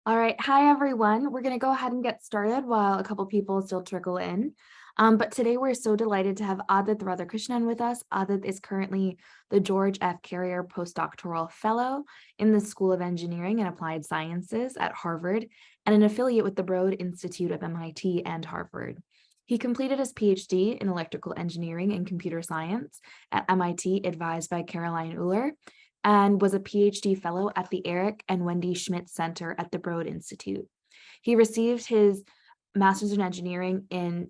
All right. Hi, everyone. We're going to go ahead and get started while a couple people still trickle in. But today we're so delighted to have Adit Radhakrishnan with us. Adit is currently the George F. Carrier Postdoctoral Fellow in the School of Engineering and Applied Sciences at Harvard and an affiliate with the Broad Institute of MIT and Harvard. He completed his PhD in electrical engineering and computer science at MIT, advised by Caroline Uller, and was a PhD fellow at the Eric and Wendy Schmidt Center at the Broad Institute. He received his master's in engineering in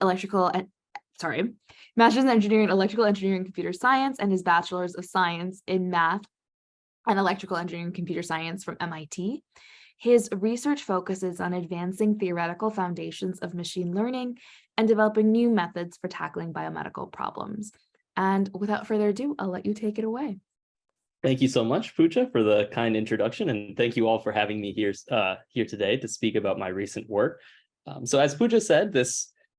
master's in engineering, electrical engineering, computer science, and his bachelor's of science in math and electrical engineering, computer science from MIT. His research focuses on advancing theoretical foundations of machine learning and developing new methods for tackling biomedical problems. And without further ado, I'll let you take it away. Thank you so much, Pooja, for the kind introduction, and thank you all for having me here today to speak about my recent work. So as Pooja said,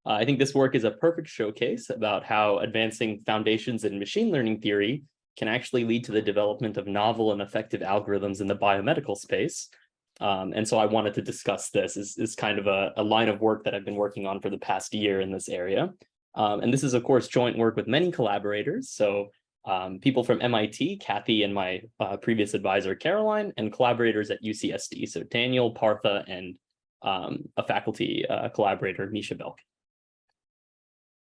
I think this work is a perfect showcase about how advancing foundations in machine learning theory can actually lead to the development of novel and effective algorithms in the biomedical space. And so I wanted to discuss this as kind of a line of work that I've been working on for the past year in this area. And this is, of course, joint work with many collaborators. So people from MIT, Kathy, and my previous advisor, Caroline, and collaborators at UCSD, so Daniel, Partha, and a faculty collaborator, Misha Belk.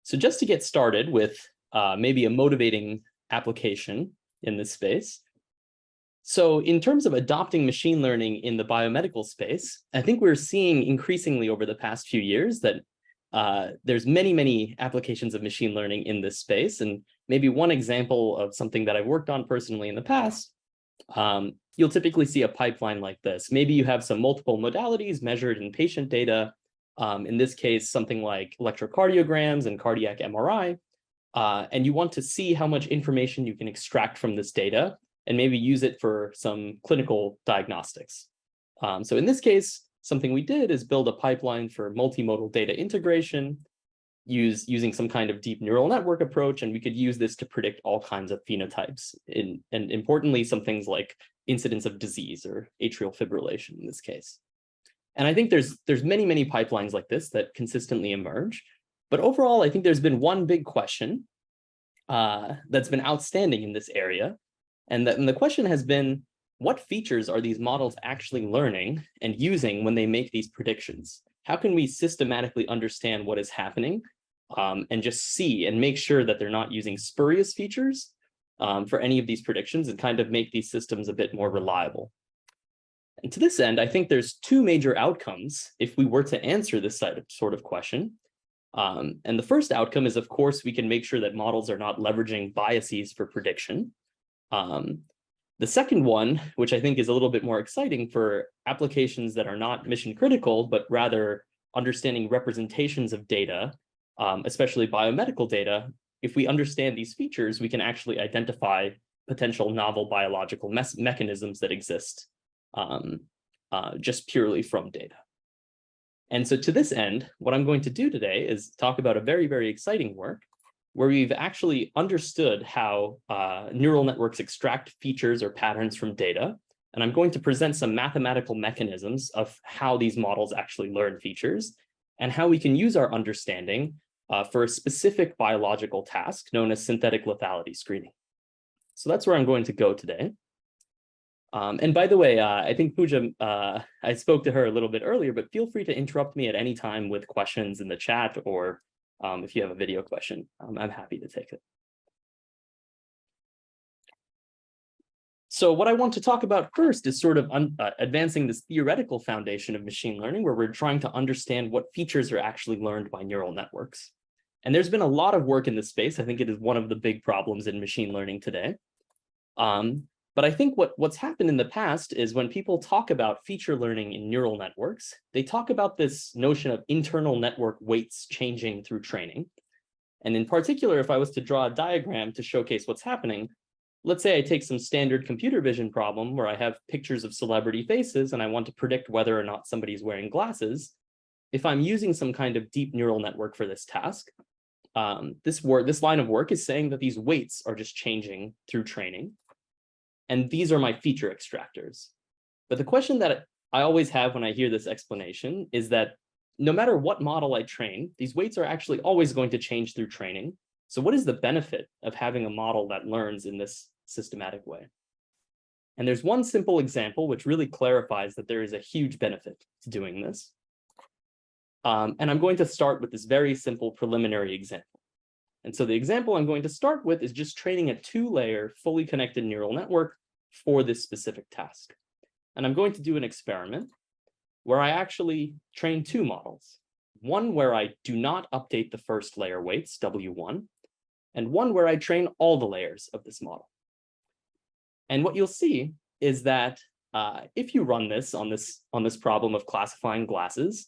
So just to get started with maybe a motivating application in this space. So in terms of adopting machine learning in the biomedical space, I think we're seeing increasingly over the past few years that there's many applications of machine learning in this space. And maybe one example of something that I've worked on personally in the past, you'll typically see a pipeline like this. Maybe you have some multiple modalities measured in patient data. In this case, something like electrocardiograms and cardiac MRI. And you want to see how much information you can extract from this data and maybe use it for some clinical diagnostics. So in this case, something we did is build a pipeline for multimodal data integration, using some kind of deep neural network approach, and we could use this to predict all kinds of phenotypes, and importantly, some things like incidence of disease or atrial fibrillation in this case. And I think there's many pipelines like this that consistently emerge. But overall, I think there's been one big question that's been outstanding in this area. And the question has been, what features are these models actually learning and using when they make these predictions? How can we systematically understand what is happening and just see and make sure that they're not using spurious features for any of these predictions and kind of make these systems a bit more reliable? And to this end, I think there's two major outcomes if we were to answer this sort of question. And the first outcome is, of course, we can make sure that models are not leveraging biases for prediction. The second one, which I think is a little bit more exciting for applications that are not mission critical, but rather understanding representations of data, especially biomedical data, if we understand these features, we can actually identify potential novel biological mechanisms that exist just purely from data. And so to this end, what I'm going to do today is talk about a very exciting work where we've actually understood how neural networks extract features or patterns from data. And I'm going to present some mathematical mechanisms of how these models actually learn features and how we can use our understanding for a specific biological task known as synthetic lethality screening. So that's where I'm going to go today. And by the way, I think Pooja, I spoke to her a little bit earlier, but feel free to interrupt me at any time with questions in the chat, or if you have a video question, I'm happy to take it. So what I want to talk about first is sort of advancing this theoretical foundation of machine learning, where we're trying to understand what features are actually learned by neural networks. And there's been a lot of work in this space. I think it is one of the big problems in machine learning today. But I think what's happened in the past is when people talk about feature learning in neural networks, they talk about this notion of internal network weights changing through training. And in particular, if I was to draw a diagram to showcase what's happening, let's say I take some standard computer vision problem where I have pictures of celebrity faces and I want to predict whether or not somebody's wearing glasses. If I'm using some kind of deep neural network for this task, this line of work is saying that these weights are just changing through training. And these are my feature extractors. But the question that I always have when I hear this explanation is that no matter what model I train, these weights are actually always going to change through training. So what is the benefit of having a model that learns in this systematic way? And there's one simple example which really clarifies that there is a huge benefit to doing this. And I'm going to start with this very simple preliminary example. And so the example I'm going to start with is just training a 2-layer fully connected neural network for this specific task. And I'm going to do an experiment where I actually train 2 models. One where I do not update the first layer weights, W1, and one where I train all the layers of this model. And what you'll see is that if you run this on this problem of classifying glasses,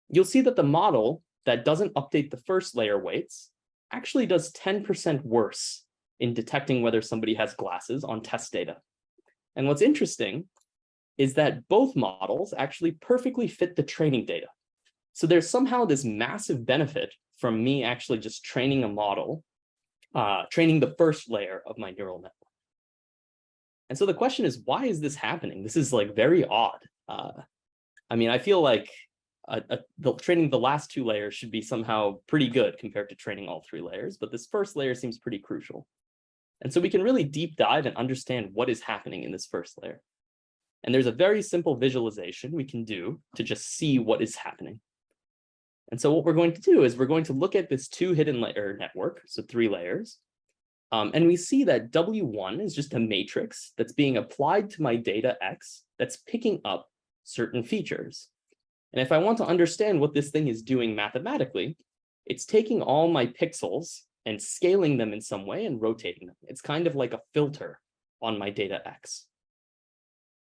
you'll see that the model that doesn't update the first layer weights actually does 10% worse in detecting whether somebody has glasses on test data. And what's interesting is that both models actually perfectly fit the training data. So there's somehow this massive benefit from me actually just training a model, training the first layer of my neural network. And so the question is, why is this happening? This is like very odd. I mean, I feel like training the last 2 layers should be somehow pretty good compared to training all 3 layers, but this first layer seems pretty crucial. And so we can really deep dive and understand what is happening in this first layer. And there's a very simple visualization we can do to just see what is happening. And so what we're going to do is we're going to look at this 2 hidden layer network, so 3 layers. And we see that W1 is just a matrix that's being applied to my data X that's picking up certain features. And if I want to understand what this thing is doing mathematically, it's taking all my pixels and scaling them in some way and rotating them. It's kind of like a filter on my data X.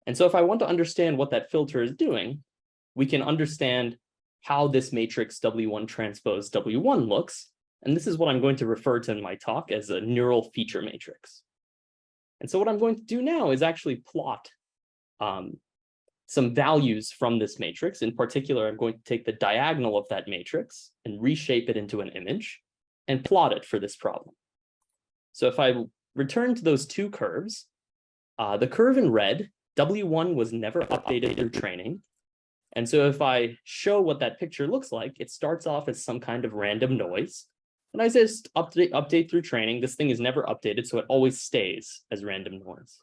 And so if I want to understand what that filter is doing, we can understand how this matrix W1 transpose W1 looks. And this is what I'm going to refer to in my talk as a neural feature matrix. And so what I'm going to do now is actually plot some values from this matrix. In particular, I'm going to take the diagonal of that matrix and reshape it into an image and plot it for this problem. So if I return to those 2 curves, the curve in red, W1 was never updated through training. And so if I show what that picture looks like, it starts off as some kind of random noise. And I just update through training. This thing is never updated, so it always stays as random noise.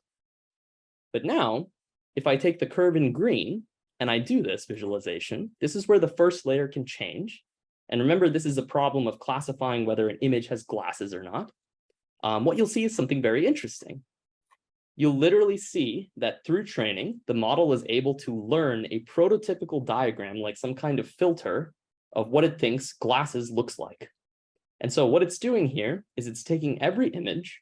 But now, if I take the curve in green and I do this visualization, this is where the first layer can change. And remember, this is a problem of classifying whether an image has glasses or not. What you'll see is something very interesting. You'll literally see that through training, the model is able to learn a prototypical diagram, like some kind of filter of what it thinks glasses looks like. And so what it's doing here is it's taking every image,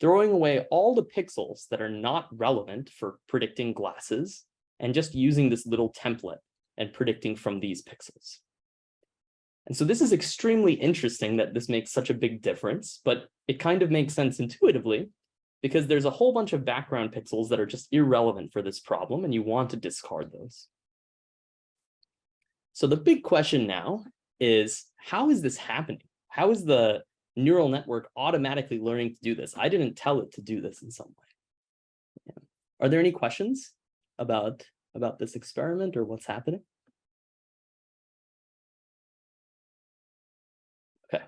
throwing away all the pixels that are not relevant for predicting glasses, and just using this little template and predicting from these pixels. And so this is extremely interesting that this makes such a big difference, but it kind of makes sense intuitively because there's a whole bunch of background pixels that are just irrelevant for this problem, and you want to discard those. So the big question now is, how is this happening? How is the neural network automatically learning to do this? I didn't tell it to do this in some way. Yeah. Are there any questions about this experiment or what's happening? Okay.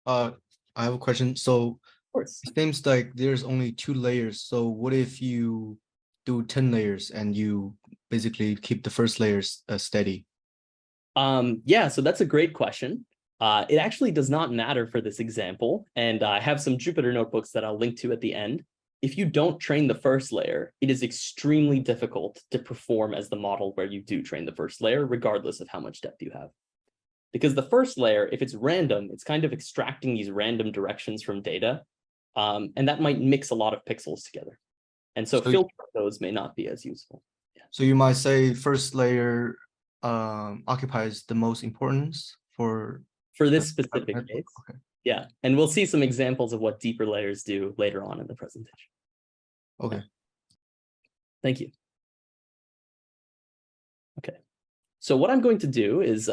I have a question. So of course. It seems like there's only 2 layers. So what if you do 10 layers and you basically keep the first layers steady? Yeah, so that's a great question. It actually does not matter for this example. And I have some Jupyter notebooks that I'll link to at the end. If you don't train the first layer, it is extremely difficult to perform as the model where you do train the first layer, regardless of how much depth you have. Because the first layer, if it's random, it's kind of extracting these random directions from data. And that might mix a lot of pixels together. And so filtering those may not be as useful. Yeah. So you might say first layer occupies the most importance for this specific case. Okay. Yeah, and we'll see some examples of what deeper layers do later on in the presentation. Okay. Yeah. Thank you. Okay, so what I'm going to do is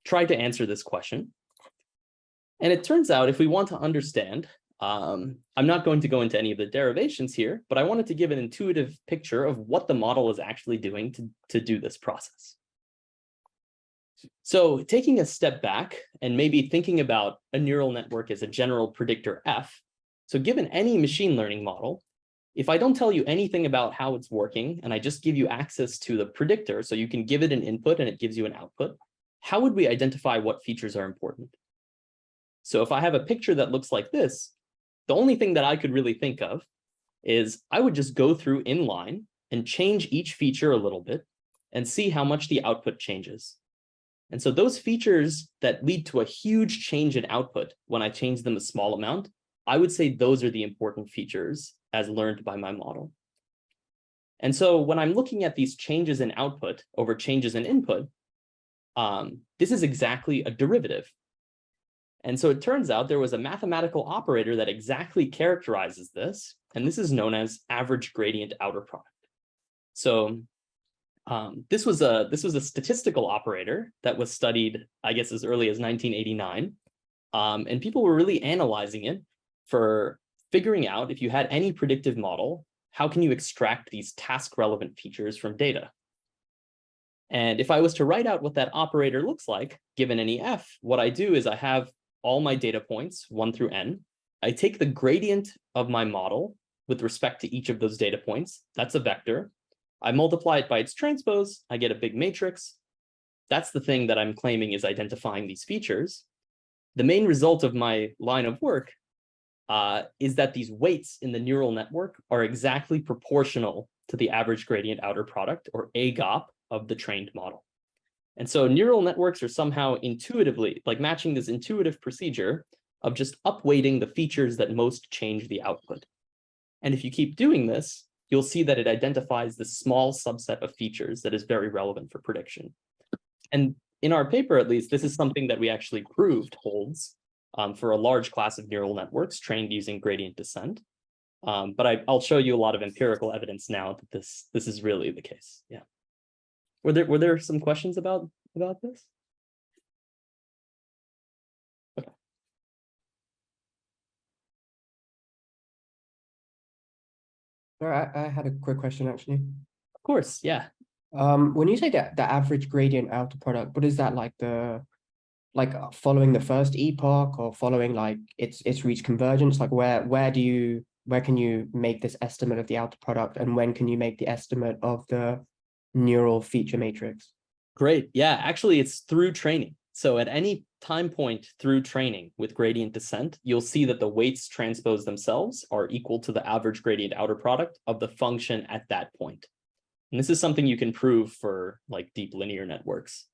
try to answer this question. And it turns out if we want to understand I'm not going to go into any of the derivations here, but I wanted to give an intuitive picture of what the model is actually doing to do this process. So taking a step back and maybe thinking about a neural network as a general predictor F. So given any machine learning model, if I don't tell you anything about how it's working, and I just give you access to the predictor, so you can give it an input and it gives you an output, how would we identify what features are important? So if I have a picture that looks like this, the only thing that I could really think of is I would just go through inline and change each feature a little bit and see how much the output changes. And so those features that lead to a huge change in output when I change them a small amount, I would say those are the important features as learned by my model. And so when I'm looking at these changes in output over changes in input, this is exactly a derivative. And so it turns out there was a mathematical operator that exactly characterizes this, and this is known as average gradient outer product. So this was a statistical operator that was studied, I guess, as early as 1989, and people were really analyzing it for figuring out if you had any predictive model, how can you extract these task-relevant features from data? And if I was to write out what that operator looks like, given any f, what I do is I have all my data points, 1 through n. I take the gradient of my model with respect to each of those data points. That's a vector. I multiply it by its transpose. I get a big matrix. That's the thing that I'm claiming is identifying these features. The main result of my line of work is that these weights in the neural network are exactly proportional to the average gradient outer product, or AGOP, of the trained model. And so neural networks are somehow intuitively, like matching this intuitive procedure of just upweighting the features that most change the output. And if you keep doing this, you'll see that it identifies this small subset of features that is very relevant for prediction. And in our paper, at least, this is something that we actually proved holds for a large class of neural networks trained using gradient descent. But I'll show you a lot of empirical evidence now that this is really the case. Yeah. Were there some questions about this? Okay. I had a quick question, actually. Of course, yeah. When you say that the average gradient outer product, what is that, like following the first epoch, or following like it's reached convergence? Like where can you make this estimate of the outer product, and when can you make the estimate of the neural feature matrix? Great. Yeah, actually, it's through training. So at any time point through training with gradient descent, you'll see that the weights transpose themselves are equal to the average gradient outer product of the function at that point. And this is something you can prove for like deep linear networks.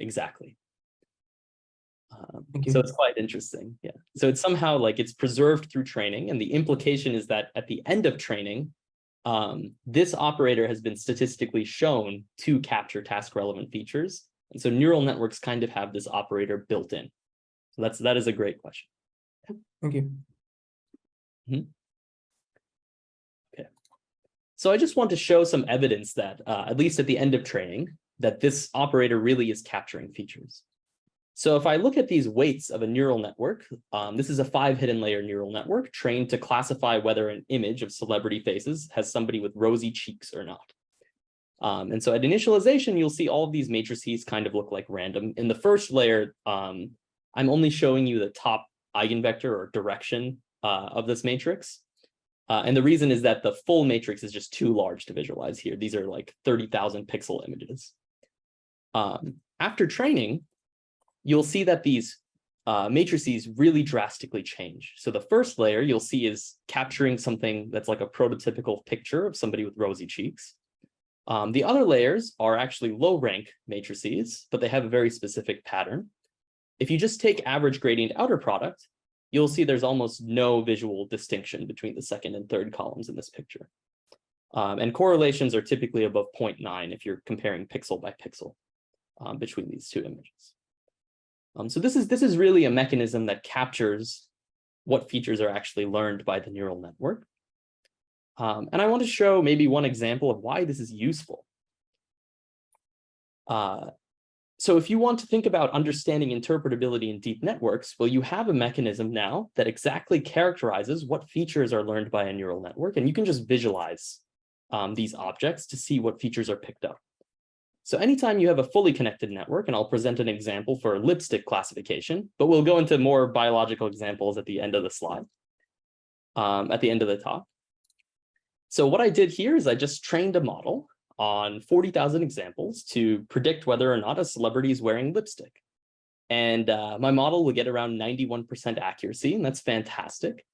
Exactly. So it's quite interesting. Yeah. So it's somehow like it's preserved through training. And the implication is that at the end of training, this operator has been statistically shown to capture task relevant features. And so neural networks kind of have this operator built in. So that is a great question. Thank you. Okay. So I just want to show some evidence that, at least at the end of training, that this operator really is capturing features. So if I look at these weights of a neural network, this is a 5 hidden layer neural network trained to classify whether an image of celebrity faces has somebody with rosy cheeks or not. And so at initialization, you'll see all of these matrices kind of look like random. In the first layer, I'm only showing you the top eigenvector or direction of this matrix. And the reason is that the full matrix is just too large to visualize here. These are like 30,000 pixel images. After training, you'll see that these matrices really drastically change. So the first layer you'll see is capturing something that's like a prototypical picture of somebody with rosy cheeks. The other layers are actually low rank matrices, but they have a very specific pattern. If you just take average gradient outer product, you'll see there's almost no visual distinction between the second and third columns in this picture. And correlations are typically above 0.9 if you're comparing pixel by pixel between these two images. So this is really a mechanism that captures what features are actually learned by the neural network. And I want to show maybe one example of why this is useful. So if you want to think about understanding interpretability in deep networks, well, you have a mechanism now that exactly characterizes what features are learned by a neural network, and you can just visualize these objects to see what features are picked up. So anytime you have a fully connected network, and I'll present an example for lipstick classification, but we'll go into more biological examples at the end of the slide, at the end of the talk. So what I did here is I just trained a model on 40,000 examples to predict whether or not a celebrity is wearing lipstick. And my model will get around 91% accuracy, and that's fantastic.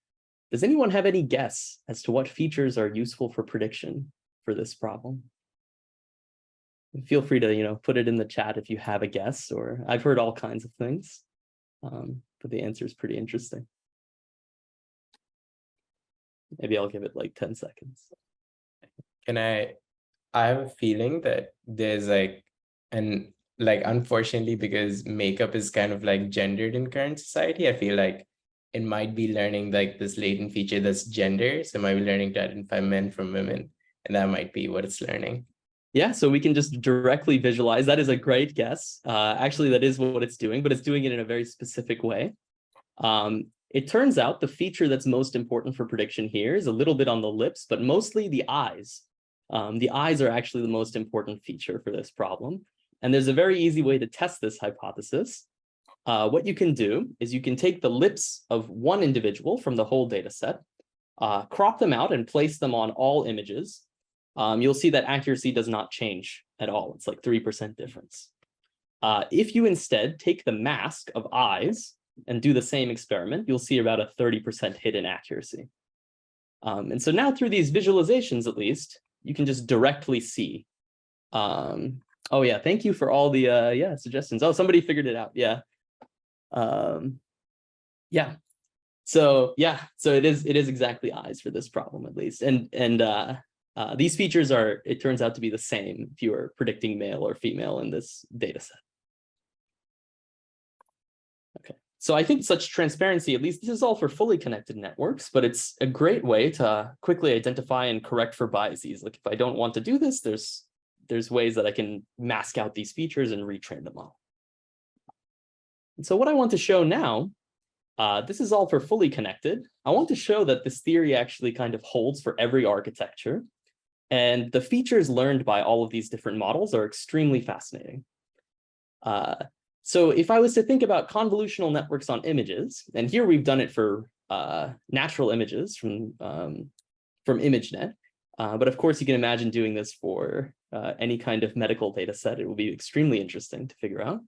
Does anyone have any guess as to what features are useful for prediction for this problem? Feel free to, put it in the chat if you have a guess, or I've heard all kinds of things, but the answer is pretty interesting. Maybe I'll give it like 10 seconds. I have a feeling that there's unfortunately, because makeup is kind of like gendered in current society, I feel like it might be learning like this latent feature that's gender. So it might be learning to identify men from women, and that might be what it's learning. Yeah, so we can just directly visualize. That is a great guess. Actually, that is what it's doing, but it's doing it in a very specific way. It turns out the feature that's most important for prediction here is a little bit on the lips, but mostly the eyes. The eyes are actually the most important feature for this problem. And there's a very easy way to test this hypothesis. What you can do is you can take the lips of one individual from the whole data set, crop them out and place them on all images. You'll see that accuracy does not change at all. It's like 3% difference. If you instead take the mask of eyes and do the same experiment, you'll see about a 30% hit in accuracy. And so now through these visualizations, at least, you can just directly see. Oh yeah, thank you for all the suggestions. Oh, somebody figured it out. Yeah. Yeah. So it is exactly eyes for this problem, at least. And these features are, it turns out to be the same if you are predicting male or female in this data set. Okay, so I think such transparency, at least this is all for fully connected networks, but it's a great way to quickly identify and correct for biases. Like if I don't want to do this, there's ways that I can mask out these features and retrain the model. And so what I want to show now, this is all for fully connected. I want to show that this theory actually kind of holds for every architecture. And the features learned by all of these different models are extremely fascinating. So if I was to think about convolutional networks on images, and here we've done it for natural images from ImageNet, but of course you can imagine doing this for any kind of medical data set. It will be extremely interesting to figure out.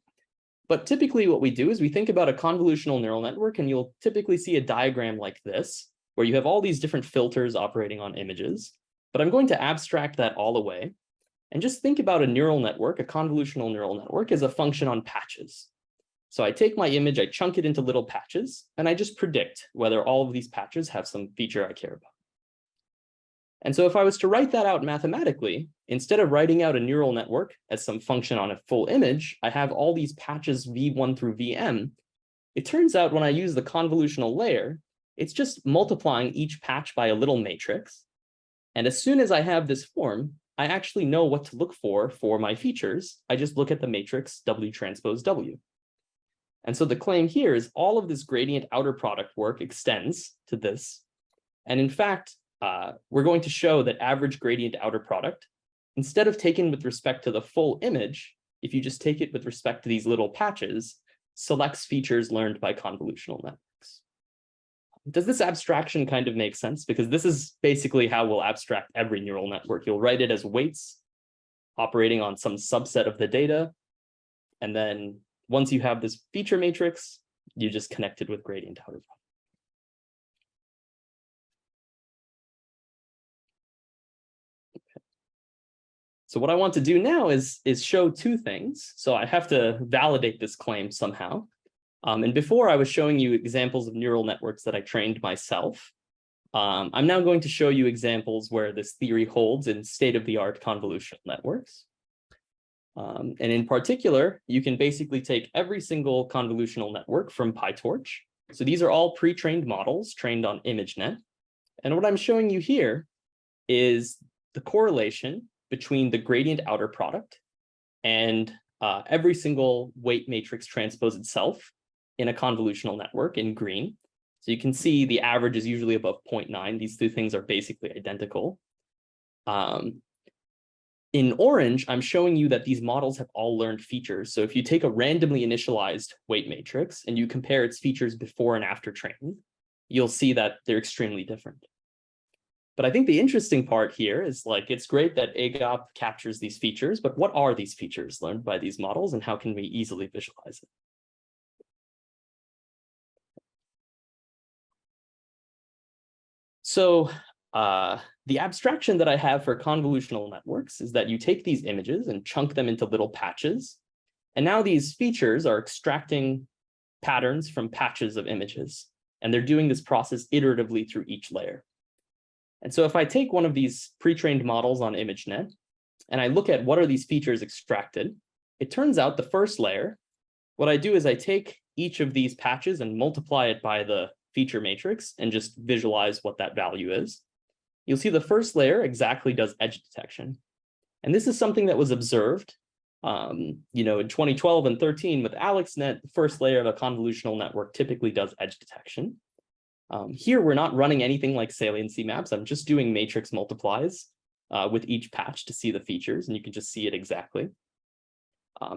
But typically what we do is we think about a convolutional neural network, and you'll typically see a diagram like this, where you have all these different filters operating on images. But I'm going to abstract that all away and just think about a neural network, a convolutional neural network, as a function on patches. So I take my image, I chunk it into little patches, and I just predict whether all of these patches have some feature I care about. And so if I was to write that out mathematically, instead of writing out a neural network as some function on a full image, I have all these patches V1 through Vm. It turns out when I use the convolutional layer, it's just multiplying each patch by a little matrix. And as soon as I have this form, I actually know what to look for my features. I just look at the matrix W transpose W. And so the claim here is all of this gradient outer product work extends to this. And in fact, we're going to show that average gradient outer product, instead of taken with respect to the full image, if you just take it with respect to these little patches, selects features learned by convolutional networks. Does this abstraction kind of make sense? Because this is basically how we'll abstract every neural network. You'll write it as weights operating on some subset of the data. And then once you have this feature matrix, you just connect it with gradient outer product. Okay. So what I want to do now is show two things. So I have to validate this claim somehow. And before I was showing you examples of neural networks that I trained myself. I'm now going to show you examples where this theory holds in state-of-the-art convolutional networks. And in particular, you can basically take every single convolutional network from PyTorch. So these are all pre-trained models trained on ImageNet. And what I'm showing you here is the correlation between the gradient outer product and every single weight matrix transpose itself in a convolutional network in green. So you can see the average is usually above 0.9. These two things are basically identical. In orange, I'm showing you that these models have all learned features. So if you take a randomly initialized weight matrix and you compare its features before and after training, you'll see that they're extremely different. But I think the interesting part here is, like, it's great that AGOP captures these features, but what are these features learned by these models and how can we easily visualize it? So the abstraction that I have for convolutional networks is that you take these images and chunk them into little patches. And now these features are extracting patterns from patches of images. And they're doing this process iteratively through each layer. And so if I take one of these pre-trained models on ImageNet, and I look at what are these features extracted, it turns out the first layer, what I do is I take each of these patches and multiply it by the feature matrix and just visualize what that value is. You'll see the first layer exactly does edge detection. And this is something that was observed in 2012 and 13 with AlexNet. The first layer of a convolutional network typically does edge detection. Here, we're not running anything like saliency maps. I'm just doing matrix multiplies with each patch to see the features, and you can just see it exactly.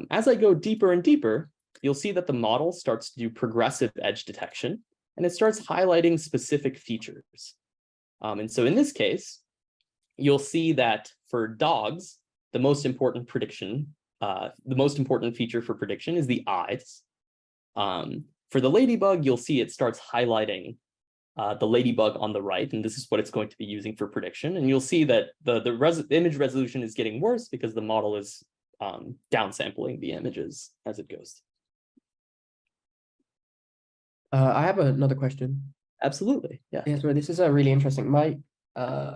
As I go deeper and deeper, you'll see that the model starts to do progressive edge detection, and it starts highlighting specific features. And so in this case, you'll see that for dogs, the most important feature for prediction is the eyes. For the ladybug, you'll see it starts highlighting the ladybug on the right, and this is what it's going to be using for prediction. And you'll see that the image resolution is getting worse because the model is downsampling the images as it goes. I have another question. Absolutely, yeah. Yeah, so this is a really interesting. I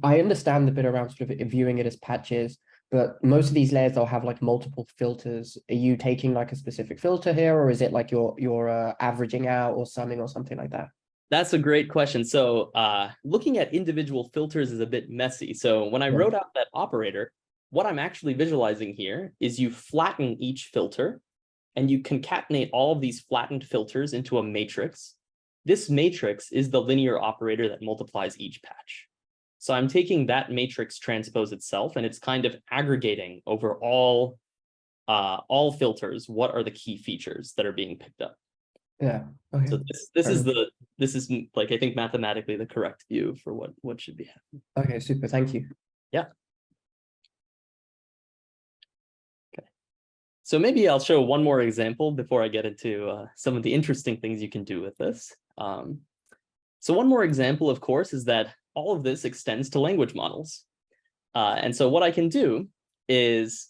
understand the bit around sort of viewing it as patches, but most of these layers, they'll have like multiple filters. Are you taking like a specific filter here, or is it like you're averaging out or summing or something like that? That's a great question. So looking at individual filters is a bit messy. So when I wrote out that operator, what I'm actually visualizing here is you flatten each filter and you concatenate all of these flattened filters into a matrix. This matrix is the linear operator that multiplies each patch. So I'm taking that matrix transpose itself, and it's kind of aggregating over all filters. What are the key features that are being picked up? Yeah. Okay. So this is like, I think, mathematically the correct view for what should be happening. Okay, super. Thank you. Yeah. Okay. So maybe I'll show one more example before I get into some of the interesting things you can do with this. So one more example, of course, is that all of this extends to language models. And so what I can do is,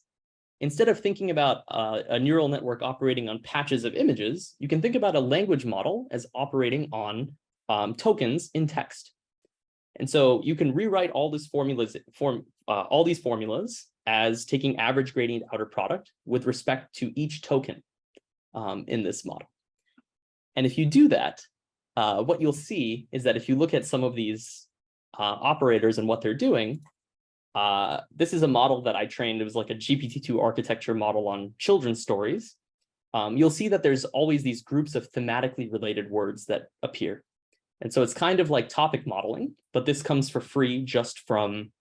instead of thinking about a neural network operating on patches of images, you can think about a language model as operating on tokens in text. And so you can rewrite all these formulas as taking average gradient outer product with respect to each token in this model. And if you do that, what you'll see is that if you look at some of these operators and what they're doing, this is a model that I trained. It was like a GPT-2 architecture model on children's stories. You'll see that there's always these groups of thematically related words that appear. And so it's kind of like topic modeling, but this comes for free just from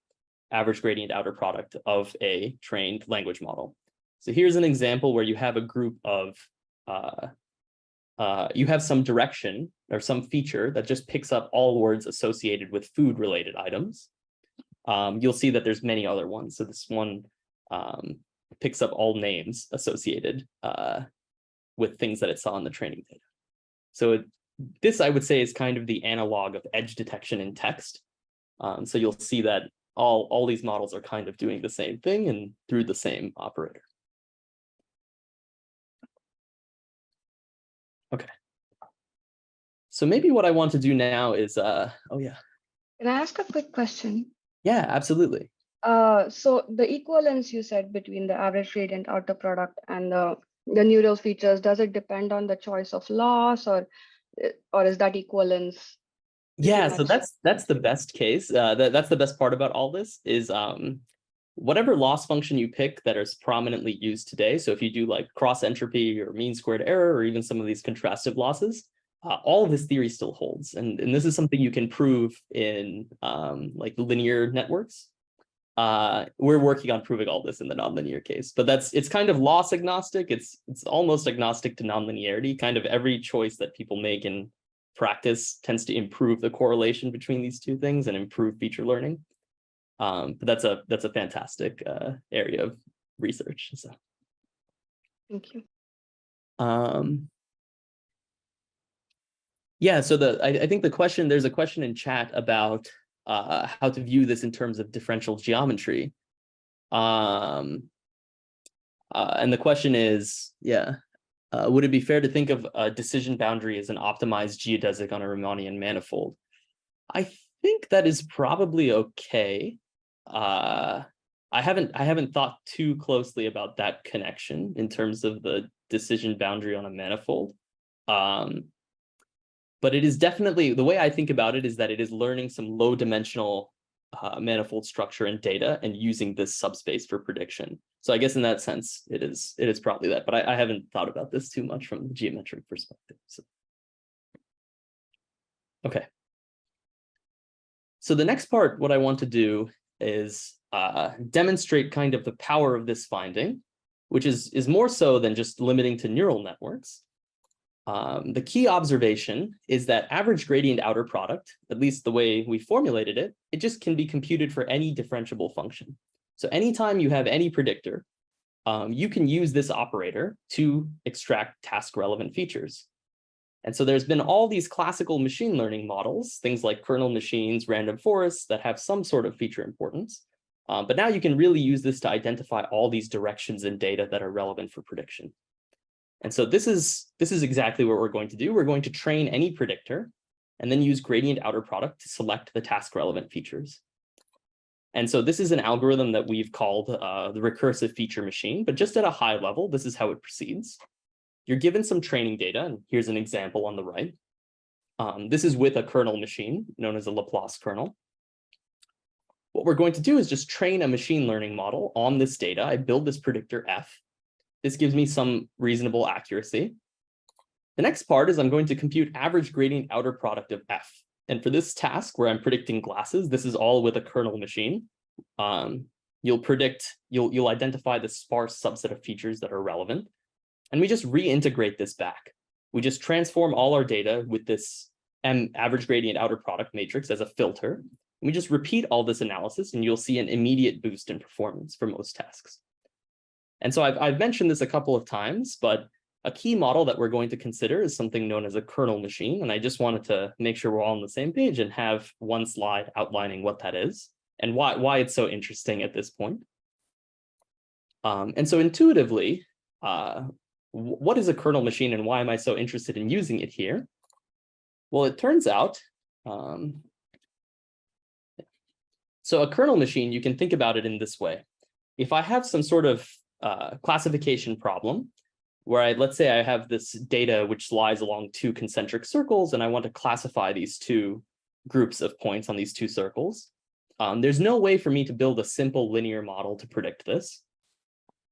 average gradient outer product of a trained language model. So here's an example where you have a group of, you have some direction or some feature that just picks up all words associated with food related items. You'll see that there's many other ones. So this one picks up all names associated with things that it saw in the training data. So this, I would say, is kind of the analog of edge detection in text. So you'll see that all these models are kind of doing the same thing and through the same operator. Okay. So maybe what I want to do now is, oh yeah. Can I ask a quick question? Yeah, absolutely. So the equivalence you said between the average gradient outer product and the neural features, does it depend on the choice of loss, or is that equivalence? Yeah, so that's the best case. That's the best part about all this is whatever loss function you pick that is prominently used today, so if you do like cross entropy or mean squared error, or even some of these contrastive losses, all of this theory still holds. And this is something you can prove in like linear networks. We're working on proving all this in the nonlinear case, but it's kind of loss agnostic. It's almost agnostic to nonlinearity. Kind of every choice that people make in practice tends to improve the correlation between these two things and improve feature learning. But that's a fantastic area of research. So, Thank you. Yeah, so I think there's a question in chat about how to view this in terms of differential geometry. And the question is, would it be fair to think of a decision boundary as an optimized geodesic on a Riemannian manifold? I think that is probably okay. I haven't thought too closely about that connection in terms of the decision boundary on a manifold. But it is definitely, the way I think about it is that it is learning some low dimensional manifold structure and data and using this subspace for prediction. So I guess in that sense, it is probably that, but I haven't thought about this too much from the geometric perspective. So. Okay. So the next part, what I want to do is demonstrate kind of the power of this finding, which is more so than just limiting to neural networks. The key observation is that average gradient outer product, at least the way we formulated it, it just can be computed for any differentiable function. So anytime you have any predictor, you can use this operator to extract task relevant features. And so there's been all these classical machine learning models, things like kernel machines, random forests that have some sort of feature importance. But now you can really use this to identify all these directions in data that are relevant for prediction. And so this is exactly what we're going to do. We're going to train any predictor and then use gradient outer product to select the task relevant features. And so this is an algorithm that we've called the recursive feature machine, but just at a high level, this is how it proceeds. You're given some training data, and here's an example on the right. This is with a kernel machine known as a Laplace kernel. What we're going to do is just train a machine learning model on this data. I build this predictor F. This gives me some reasonable accuracy. The next part is I'm going to compute average gradient outer product of F. And for this task where I'm predicting glasses, this is all with a kernel machine. You'll identify the sparse subset of features that are relevant. And we just reintegrate this back. We just transform all our data with this average gradient outer product matrix as a filter. And we just repeat all this analysis and you'll see an immediate boost in performance for most tasks. And so I've mentioned this a couple of times, but a key model that we're going to consider is something known as a kernel machine. And I just wanted to make sure we're all on the same page and have one slide outlining what that is and why it's so interesting at this point. And so intuitively, what is a kernel machine and why am I so interested in using it here? Well, it turns out, so a kernel machine, you can think about it in this way. If I have some sort of classification problem where let's say I have this data which lies along two concentric circles and I want to classify these two groups of points on these two circles. There's no way for me to build a simple linear model to predict this.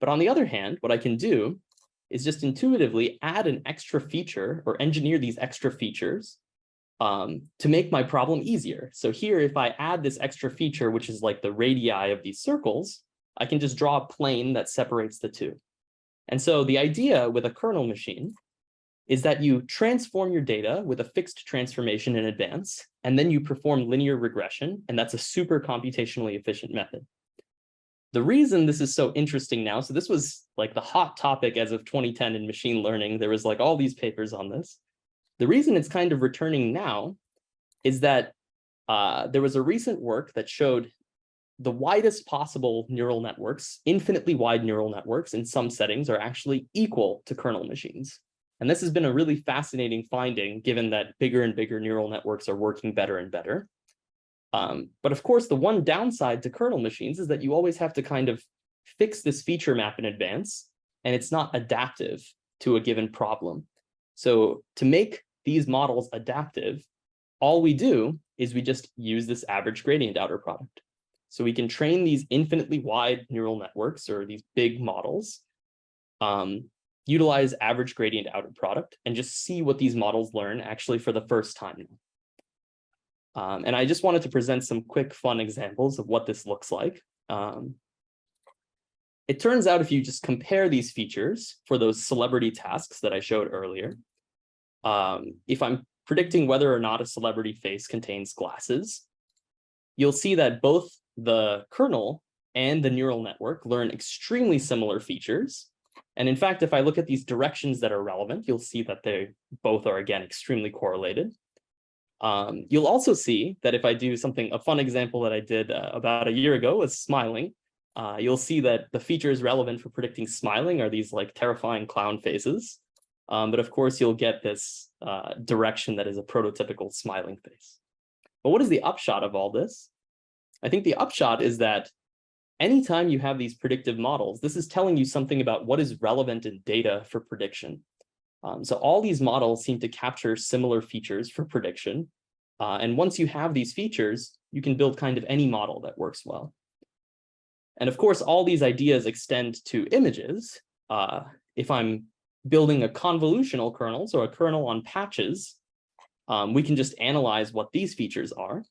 But on the other hand, what I can do is just intuitively add an extra feature or engineer these extra features to make my problem easier. So here, if I add this extra feature, which is like the radii of these circles, I can just draw a plane that separates the two. And so the idea with a kernel machine is that you transform your data with a fixed transformation in advance, and then you perform linear regression, and that's a super computationally efficient method. The reason this is so interesting now, so this was like the hot topic as of 2010 in machine learning. There was like all these papers on this. The reason it's kind of returning now is that there was a recent work that showed the widest possible neural networks, infinitely wide neural networks in some settings are actually equal to kernel machines. And this has been a really fascinating finding given that bigger and bigger neural networks are working better and better. But of course, the one downside to kernel machines is that you always have to kind of fix this feature map in advance, and it's not adaptive to a given problem. So to make these models adaptive, all we do is we just use this average gradient outer product. So we can train these infinitely wide neural networks, or these big models, utilize average gradient outer product, and just see what these models learn actually for the first time. And I just wanted to present some quick, fun examples of what this looks like. It turns out if you just compare these features for those celebrity tasks that I showed earlier, if I'm predicting whether or not a celebrity face contains glasses, you'll see that both the kernel and the neural network learn extremely similar features. And in fact, if I look at these directions that are relevant, you'll see that they both are, again, extremely correlated. You'll also see that if I do a fun example that I did about a year ago was smiling, you'll see that the features relevant for predicting smiling are these like terrifying clown faces. But of course, you'll get this direction that is a prototypical smiling face. But what is the upshot of all this? I think the upshot is that anytime you have these predictive models, this is telling you something about what is relevant in data for prediction. So all these models seem to capture similar features for prediction. And once you have these features, you can build kind of any model that works well. And of course, all these ideas extend to images. If I'm building a convolutional kernel, so a kernel on patches, we can just analyze what these features are.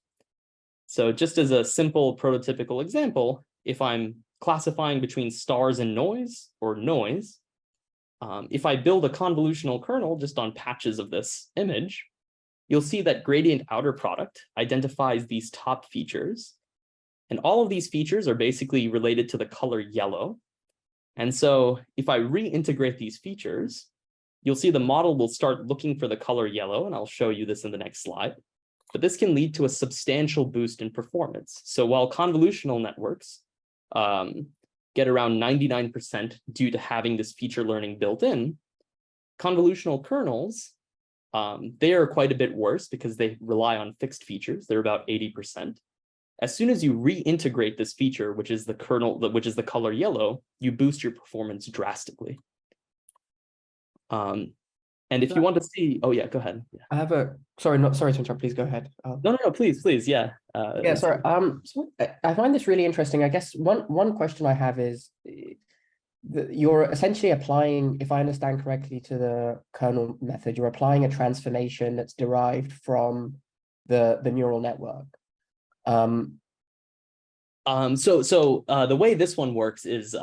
So just as a simple prototypical example, if I'm classifying between stars and noise, or noise, if I build a convolutional kernel just on patches of this image, you'll see that gradient outer product identifies these top features. And all of these features are basically related to the color yellow. And so if I reintegrate these features, you'll see the model will start looking for the color yellow, and I'll show you this in the next slide. But this can lead to a substantial boost in performance. So while convolutional networks get around 99% due to having this feature learning built in, convolutional kernels, they are quite a bit worse because they rely on fixed features. They're about 80%. As soon as you reintegrate this feature, which is the kernel, which is the color yellow, you boost your performance drastically. And if you want to see, oh yeah, go ahead. Yeah. I have sorry to interrupt, please go ahead. No, please, yeah. Yeah, sorry. So I find this really interesting. I guess one question I have is, you're essentially applying, if I understand correctly, to the kernel method, you're applying a transformation that's derived from the neural network. So the way this one works is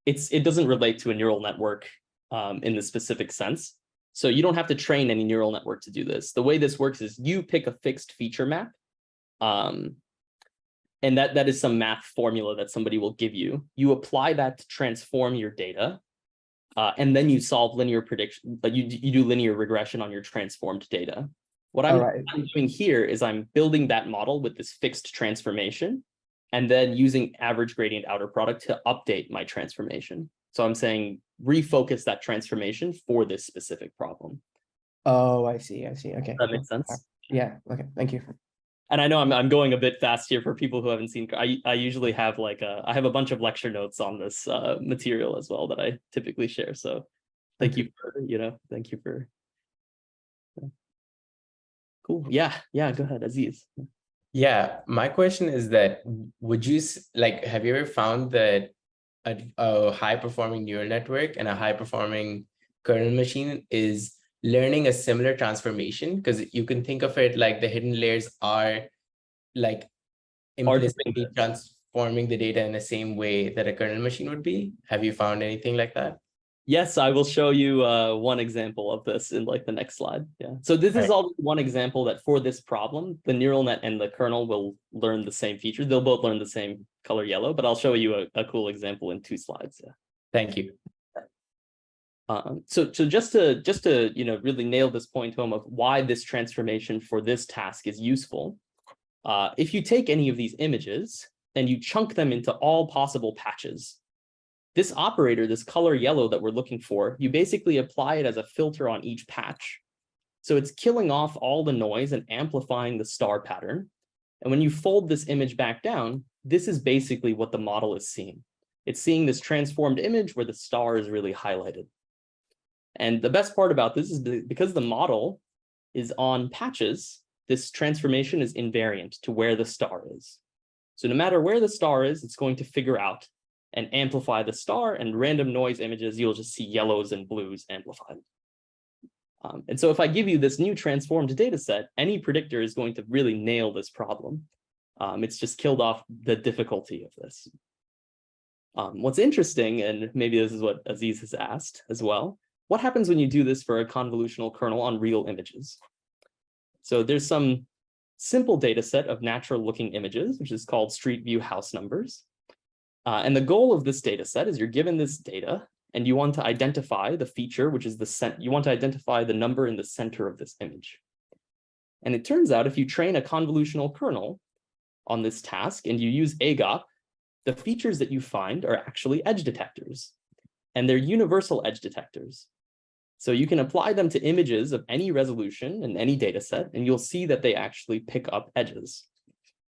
it doesn't relate to a neural network in the specific sense. So you don't have to train any neural network to do this. The way this works is you pick a fixed feature map, and that is some math formula that somebody will give you. You apply that to transform your data, and then you solve linear prediction, but you do linear regression on your transformed data. What I'm doing here is I'm building that model with this fixed transformation, and then using average gradient outer product to update my transformation. So I'm saying refocus that transformation for this specific problem. Oh, I see. Okay. Does that makes sense? Yeah. Okay. Thank you. And I know I'm going a bit fast here for people who haven't seen. I usually have I have a bunch of lecture notes on this material as well that I typically share. So thank you for thank you for. Cool. Yeah. Go ahead, Aziz. Yeah, my question is that would you have you ever found that a high performing neural network and a high performing kernel machine is learning a similar transformation? Because you can think of it like the hidden layers are like implicitly transforming the data in the same way that a kernel machine would be. Have you found anything like that? Yes, I will show you one example of this in the next slide. Yeah. So this is all one example that for this problem, the neural net and the kernel will learn the same feature. They'll both learn the same color yellow, but I'll show you a cool example in 2 slides. Yeah. Thank you. So just to really nail this point home of why this transformation for this task is useful, if you take any of these images and you chunk them into all possible patches, this operator, this color yellow that we're looking for, you basically apply it as a filter on each patch. So it's killing off all the noise and amplifying the star pattern. And when you fold this image back down, this is basically what the model is seeing. It's seeing this transformed image where the star is really highlighted. And the best part about this is because the model is on patches, this transformation is invariant to where the star is. So no matter where the star is, it's going to figure out and amplify the star, and random noise images, you'll just see yellows and blues amplified. And so if I give you this new transformed data set, any predictor is going to really nail this problem. It's just killed off the difficulty of this. What's interesting, and maybe this is what Aziz has asked as well, what happens when you do this for a convolutional kernel on real images? So there's some simple data set of natural looking images, which is called Street View house numbers. And the goal of this data set is you're given this data and you want to identify the feature, which is you want to identify the number in the center of this image. And it turns out if you train a convolutional kernel on this task and you use AGOP, the features that you find are actually edge detectors, and they're universal edge detectors. So you can apply them to images of any resolution and any data set, and you'll see that they actually pick up edges.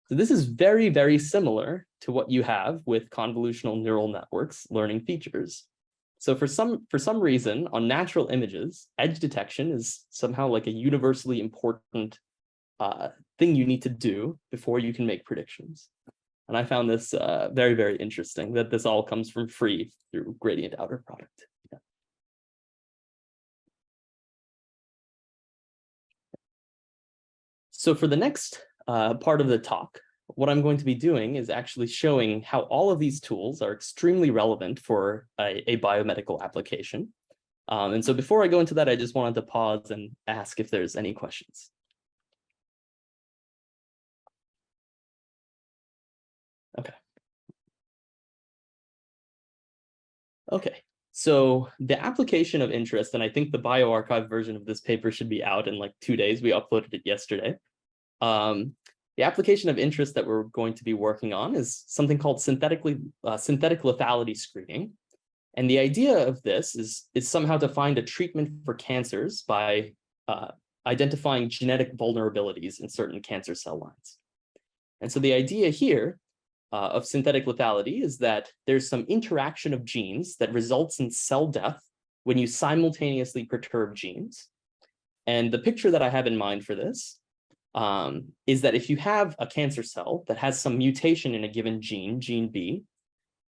So this is very, very similar to what you have with convolutional neural networks learning features. So for some reason, on natural images, edge detection is somehow like a universally important thing you need to do before you can make predictions. And I found this very, very interesting, that this all comes from free through gradient outer product. Yeah. So for the next part of the talk, what I'm going to be doing is actually showing how all of these tools are extremely relevant for a biomedical application. And so before I go into that, I just wanted to pause and ask if there's any questions. Okay, so the application of interest, and I think the bioRxiv version of this paper should be out in like 2 days. We uploaded it yesterday. The application of interest that we're going to be working on is something called synthetic lethality screening. And the idea of this is somehow to find a treatment for cancers by identifying genetic vulnerabilities in certain cancer cell lines. And so the idea here of synthetic lethality is that there's some interaction of genes that results in cell death when you simultaneously perturb genes. And the picture that I have in mind for this is that if you have a cancer cell that has some mutation in a given gene, gene B,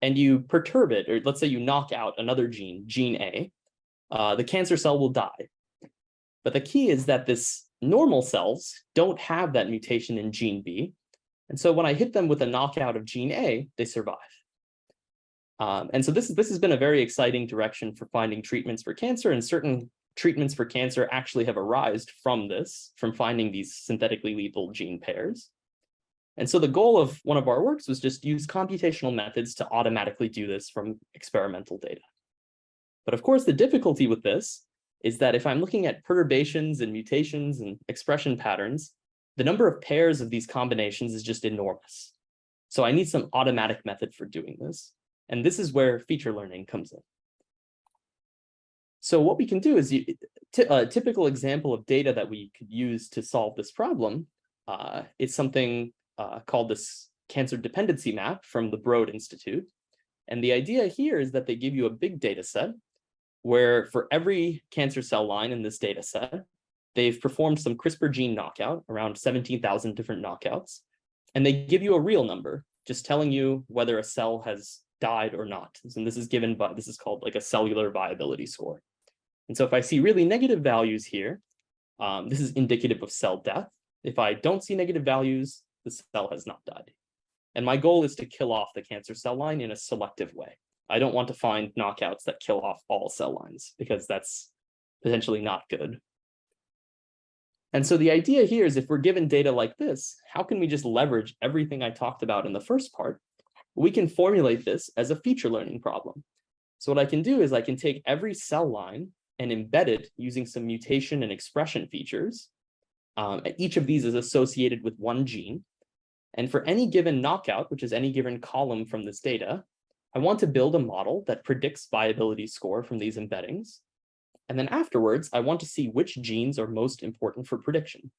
and you perturb it, or let's say you knock out another gene, gene A, the cancer cell will die. But the key is that this normal cells don't have that mutation in gene B. And so when I hit them with a knockout of gene A, they survive. And so this has been a very exciting direction for finding treatments for cancer, and certain treatments for cancer actually have arisen from this, from finding these synthetically lethal gene pairs. And so the goal of one of our works was just use computational methods to automatically do this from experimental data. But of course, the difficulty with this is that if I'm looking at perturbations and mutations and expression patterns, the number of pairs of these combinations is just enormous. So I need some automatic method for doing this. And this is where feature learning comes in. So what we can do is a typical example of data that we could use to solve this problem is something called this cancer dependency map from the Broad Institute. And the idea here is that they give you a big data set where for every cancer cell line in this data set, they've performed some CRISPR gene knockout, around 17,000 different knockouts, and they give you a real number, just telling you whether a cell has died or not. And this is given by, this is called like a cellular viability score. And so if I see really negative values here, this is indicative of cell death. If I don't see negative values, the cell has not died. And my goal is to kill off the cancer cell line in a selective way. I don't want to find knockouts that kill off all cell lines, because that's potentially not good. And so the idea here is, if we're given data like this, how can we just leverage everything I talked about in the first part? We can formulate this as a feature learning problem. So what I can do is I can take every cell line and embed it using some mutation and expression features. Each of these is associated with one gene. And for any given knockout, which is any given column from this data, I want to build a model that predicts viability score from these embeddings. And then afterwards, I want to see which genes are most important for prediction.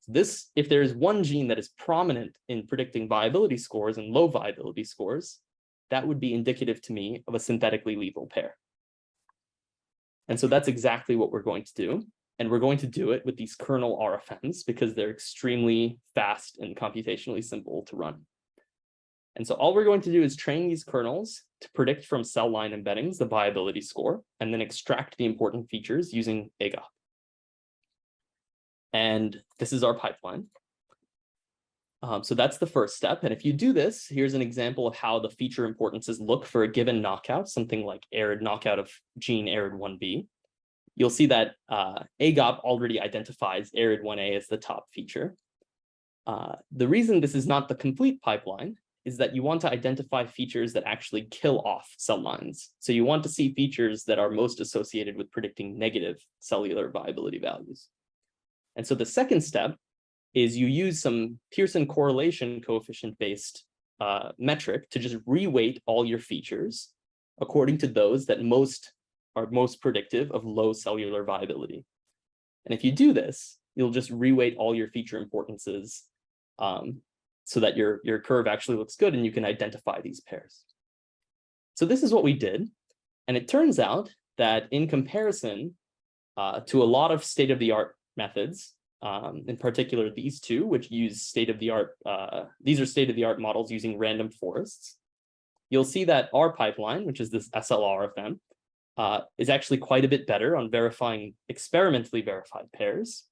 This, if there is one gene that is prominent in predicting viability scores and low viability scores, that would be indicative to me of a synthetically lethal pair. And so that's exactly what we're going to do. And we're going to do it with these kernel RFMs because they're extremely fast and computationally simple to run. And so all we're going to do is train these kernels to predict from cell line embeddings the viability score, and then extract the important features using AGOP. And this is our pipeline. So that's the first step. And if you do this, here's an example of how the feature importances look for a given knockout, something like ARID knockout of gene ARID1B. You'll see that AGOP already identifies ARID1A as the top feature. The reason this is not the complete pipeline is that you want to identify features that actually kill off cell lines. So you want to see features that are most associated with predicting negative cellular viability values. And so the second step is you use some Pearson correlation coefficient-based metric to just reweight all your features according to those that are most predictive of low cellular viability. And if you do this, you'll just reweight all your feature importances so that your curve actually looks good and you can identify these pairs. So this is what we did. And it turns out that in comparison to a lot of state-of-the-art methods, in particular these two, which use state-of-the-art, these are state-of-the-art models using random forests, you'll see that our pipeline, which is this SLRFM, is actually quite a bit better on verifying experimentally verified pairs.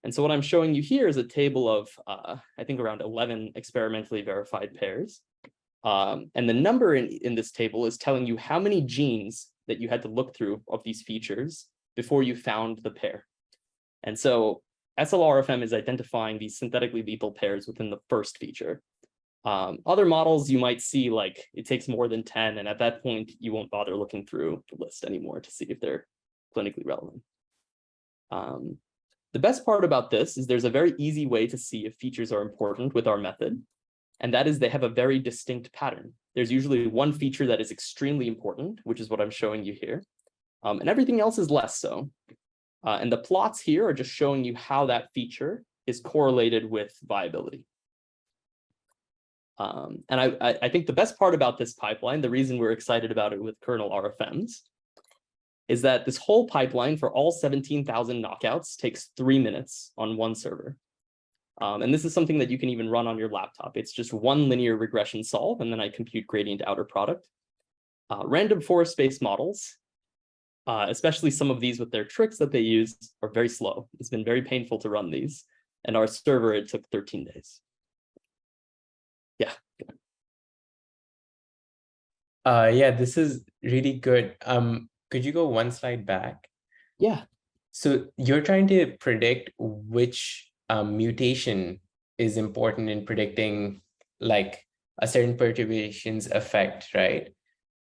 And so what I'm showing you here is a table of, I think, around 11 experimentally verified pairs. And the number in this table is telling you how many genes that you had to look through of these features before you found the pair. And so SLRFM is identifying these synthetically lethal pairs within the first feature. Other models you might see like it takes more than 10, and at that point you won't bother looking through the list anymore to see if they're clinically relevant. The best part about this is there's a very easy way to see if features are important with our method, and that is they have a very distinct pattern. There's usually one feature that is extremely important, which is what I'm showing you here, and everything else is less so. And the plots here are just showing you how that feature is correlated with viability. And I think the best part about this pipeline, the reason we're excited about it with kernel RFMs, is that this whole pipeline for all 17,000 knockouts takes 3 minutes on one server. And this is something that you can even run on your laptop. It's just one linear regression solve, and then I compute gradient outer product. Random forest-based models, especially some of these with their tricks that they use, are very slow. It's been very painful to run these. And our server, it took 13 days. Yeah. Yeah, this is really good. Could you go one slide back? Yeah. So you're trying to predict which mutation is important in predicting like a certain perturbation's effect, right?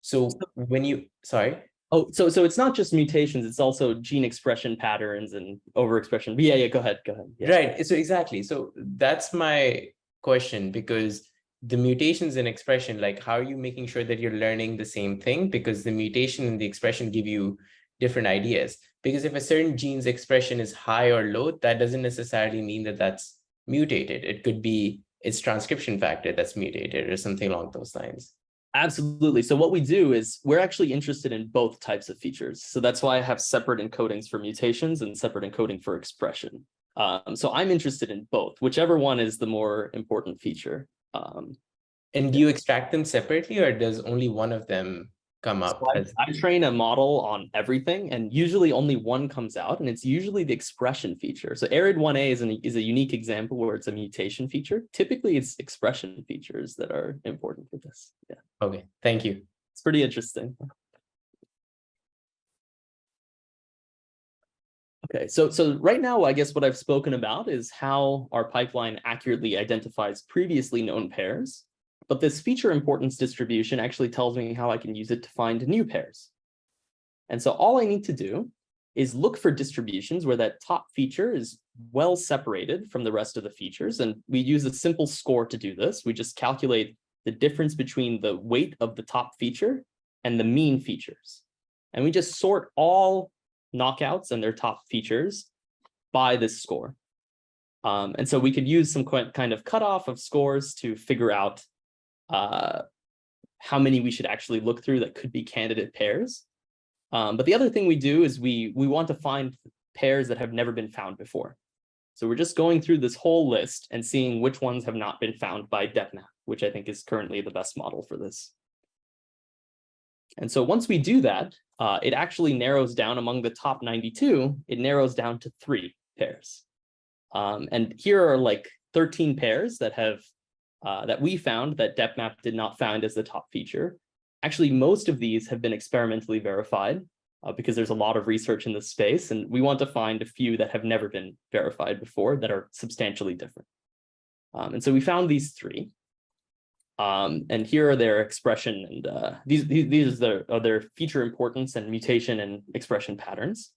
So when you, sorry? Oh, so it's not just mutations, it's also gene expression patterns and overexpression. Yeah, go ahead. Yeah. Right, so exactly. So that's my question, because the mutations in expression, like how are you making sure that you're learning the same thing? Because the mutation and the expression give you different ideas. Because if a certain gene's expression is high or low, that doesn't necessarily mean that that's mutated. It could be its transcription factor that's mutated or something along those lines. Absolutely. So what we do is we're actually interested in both types of features. So that's why I have separate encodings for mutations and separate encoding for expression. So I'm interested in both, whichever one is the more important feature. And do you extract them separately, or does only one of them come up? So I train a model on everything, and usually only one comes out, and it's usually the expression feature. So ARID1A is a unique example where it's a mutation feature. Typically, it's expression features that are important for this. Yeah. Okay, thank you. It's pretty interesting. Okay, so right now, I guess what I've spoken about is how our pipeline accurately identifies previously known pairs. But this feature importance distribution actually tells me how I can use it to find new pairs. And so all I need to do is look for distributions where that top feature is well separated from the rest of the features. And we use a simple score to do this. We just calculate the difference between the weight of the top feature and the mean features. And we just sort all knockouts and their top features by this score. And so we could use some kind of cutoff of scores to figure out how many we should actually look through that could be candidate pairs. But the other thing we do is we want to find pairs that have never been found before. So we're just going through this whole list and seeing which ones have not been found by DepMap, which I think is currently the best model for this. And so once we do that, it actually narrows down among the top 92, it narrows down to 3 pairs. And here are like 13 pairs that have that we found that DepMap did not find as the top feature. Actually, most of these have been experimentally verified because there's a lot of research in this space, and we want to find a few that have never been verified before that are substantially different. And so we found these 3. And here are their expression, and these are their feature importance and mutation and expression patterns.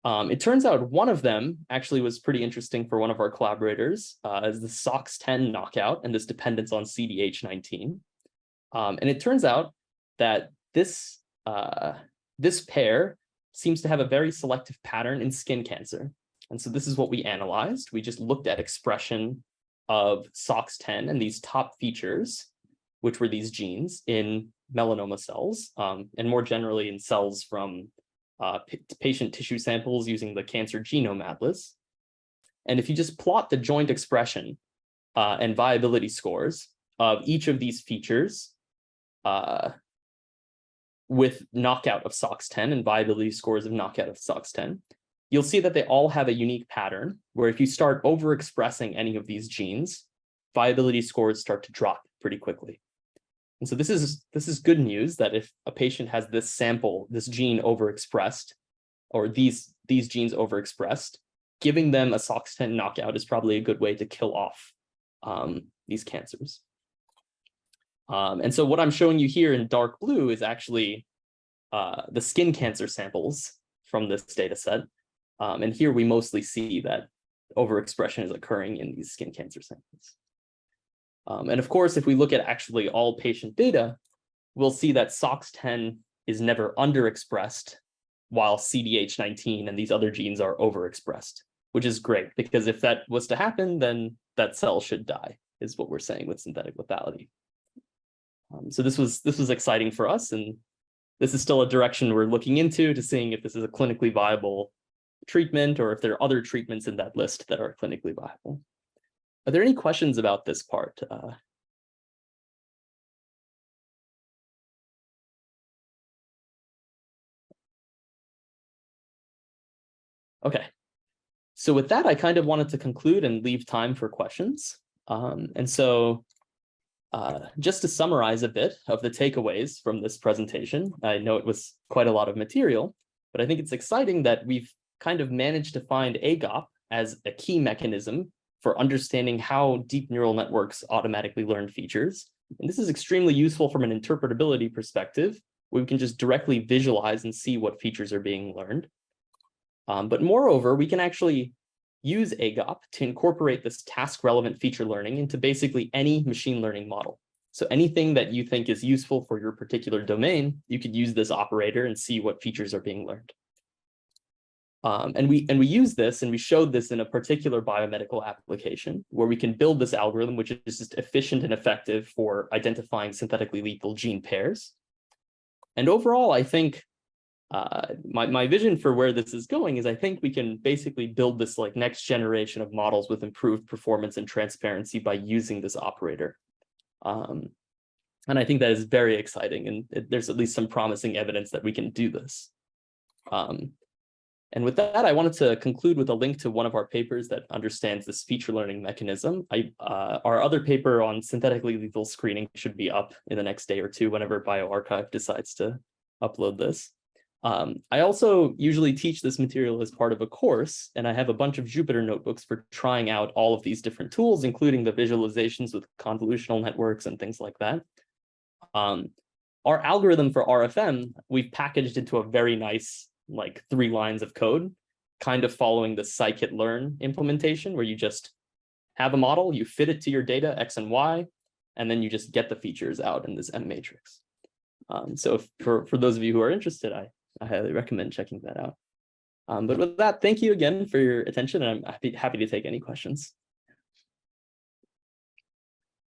It turns out one of them actually was pretty interesting for one of our collaborators, is the SOX10 knockout and this dependence on CDH19. And it turns out that this pair seems to have a very selective pattern in skin cancer. And so this is what we analyzed. We just looked at expression of SOX10 and these top features, which were these genes in melanoma cells, and more generally in cells from patient tissue samples using the Cancer Genome Atlas. And if you just plot the joint expression and viability scores of each of these features with knockout of SOX10 and viability scores of knockout of SOX10, you'll see that they all have a unique pattern where if you start overexpressing any of these genes, viability scores start to drop pretty quickly. And so this is good news that if a patient has this sample, this gene overexpressed, or these genes overexpressed, giving them a SOX10 knockout is probably a good way to kill off these cancers. And so what I'm showing you here in dark blue is actually the skin cancer samples from this data set. And here we mostly see that overexpression is occurring in these skin cancer samples. And of course, if we look at actually all patient data, we'll see that SOX10 is never underexpressed while CDH19 and these other genes are overexpressed, which is great because if that was to happen, then that cell should die, is what we're saying with synthetic lethality. So this was exciting for us, and this is still a direction we're looking into to seeing if this is a clinically viable treatment or if there are other treatments in that list that are clinically viable. Are there any questions about this part? Okay. So with that, I kind of wanted to conclude and leave time for questions. And so just to summarize a bit of the takeaways from this presentation, I know it was quite a lot of material, but I think it's exciting that we've kind of managed to find AGOP as a key mechanism for understanding how deep neural networks automatically learn features. And this is extremely useful from an interpretability perspective, where we can just directly visualize and see what features are being learned. But moreover, we can actually use AGOP to incorporate this task-relevant feature learning into basically any machine learning model. So anything that you think is useful for your particular domain, you could use this operator and see what features are being learned. And we use this, and we showed this in a particular biomedical application where we can build this algorithm, which is just efficient and effective for identifying synthetically lethal gene pairs. And overall, I think my vision for where this is going is I think we can basically build this like next generation of models with improved performance and transparency by using this operator. And I think that is very exciting, and there's at least some promising evidence that we can do this. And with that, I wanted to conclude with a link to one of our papers that understands this feature learning mechanism. Our other paper on synthetically lethal screening should be up in the next day or two whenever bioRxiv decides to upload this. I also usually teach this material as part of a course, and I have a bunch of Jupyter notebooks for trying out all of these different tools, including the visualizations with convolutional networks and things like that. Our algorithm for RFM, we've packaged into a very nice, like 3 lines of code, kind of following the scikit-learn implementation, where you just have a model, you fit it to your data, X and Y, and then you just get the features out in this M matrix. So for those of you who are interested, I highly recommend checking that out. But with that, thank you again for your attention, and I'm happy to take any questions.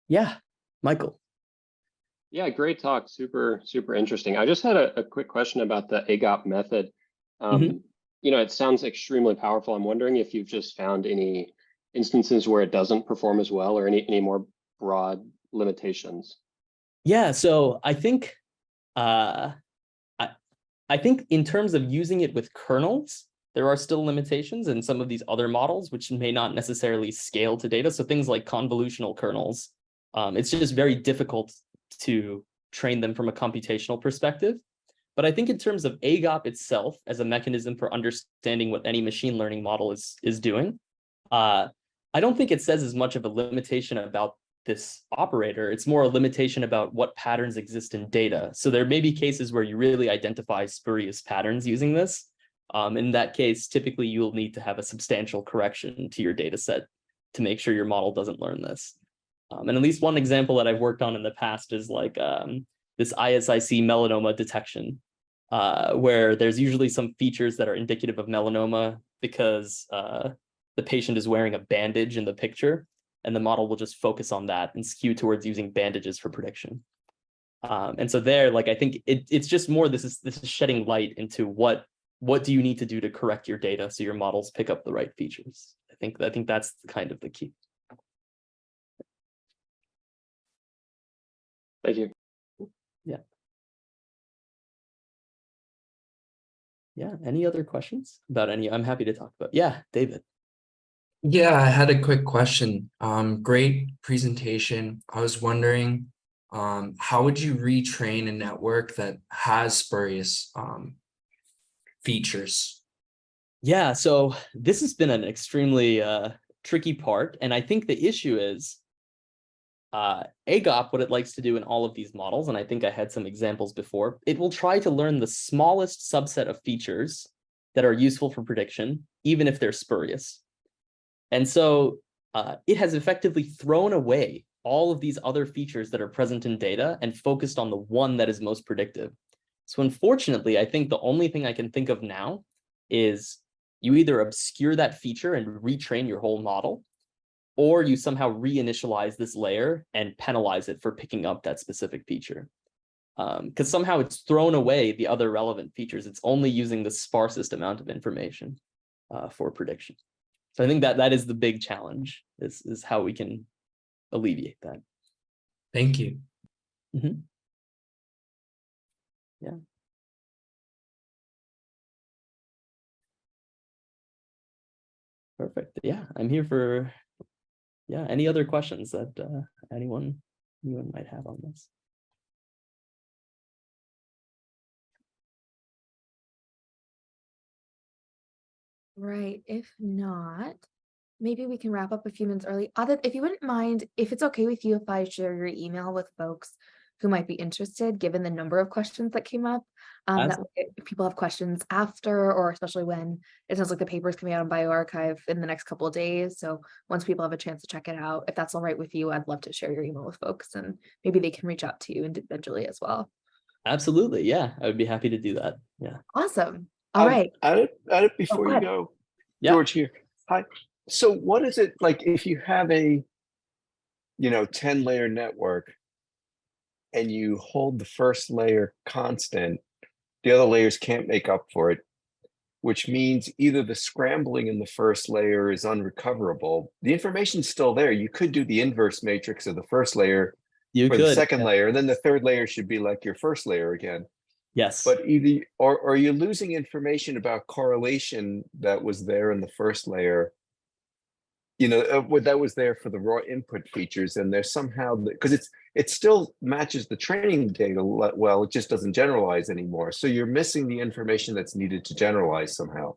Yeah, Michael. Yeah, great talk. Super interesting. I just had a quick question about the AGOP method. You know, it sounds extremely powerful. I'm wondering if you've just found any instances where it doesn't perform as well, or any more broad limitations? Yeah, so I think I think in terms of using it with kernels, there are still limitations in some of these other models, which may not necessarily scale to data. So things like convolutional kernels, it's just very difficult to train them from a computational perspective. But I think in terms of AGOP itself as a mechanism for understanding what any machine learning model is doing, I don't think it says as much of a limitation about this operator. It's more a limitation about what patterns exist in data. So there may be cases where you really identify spurious patterns using this. In that case, typically you'll need to have a substantial correction to your data set to make sure your model doesn't learn this. And at least one example that I've worked on in the past is like this ISIC melanoma detection, where there's usually some features that are indicative of melanoma because the patient is wearing a bandage in the picture, and the model will just focus on that and skew towards using bandages for prediction. And so there, like, I think it's just more, this is shedding light into what do you need to do to correct your data so your models pick up the right features. I think that's kind of the key. Thank you. Yeah. Yeah, any other questions about any? I'm happy to talk about. Yeah, David. Yeah, I had a quick question. Great presentation. I was wondering, how would you retrain a network that has spurious features? Yeah, so this has been an extremely tricky part. And I think the issue is AGOP, what it likes to do in all of these models, and I think I had some examples before, it will try to learn the smallest subset of features that are useful for prediction, even if they're spurious. And so it has effectively thrown away all of these other features that are present in data and focused on the one that is most predictive. So unfortunately, I think the only thing I can think of now is you either obscure that feature and retrain your whole model, or you somehow reinitialize this layer and penalize it for picking up that specific feature. Because somehow it's thrown away the other relevant features. It's only using the sparsest amount of information for prediction. So I think that is the big challenge, is how we can alleviate that. Thank you. Mm-hmm. Yeah. Perfect. Yeah, I'm here for, yeah, any other questions that anyone might have on this. Right. If not, maybe we can wrap up a few minutes early. Adit, if you wouldn't mind, if it's okay with you if I share your email with folks who might be interested, given the number of questions that came up, that if people have questions after, or especially when it sounds like the paper is coming out on bioRxiv in the next couple of days. So once people have a chance to check it out, if that's all right with you, I'd love to share your email with folks, and maybe they can reach out to you individually as well. Absolutely. Yeah, I would be happy to do that. Yeah. Awesome. All right. Adit, before you go, Yeah. George here. Hi. So what is it like if you have a, 10-layer network and you hold the first layer constant, the other layers can't make up for it, which means either the scrambling in the first layer is unrecoverable. The information's still there. You could do the inverse matrix of the first layer for the second layer, and then the third layer should be like your first layer again. Yes. But either, or are you losing information about correlation that was there in the first layer? That was there for the raw input features, and there's somehow, because it still matches the training data well, it just doesn't generalize anymore. So you're missing the information that's needed to generalize somehow.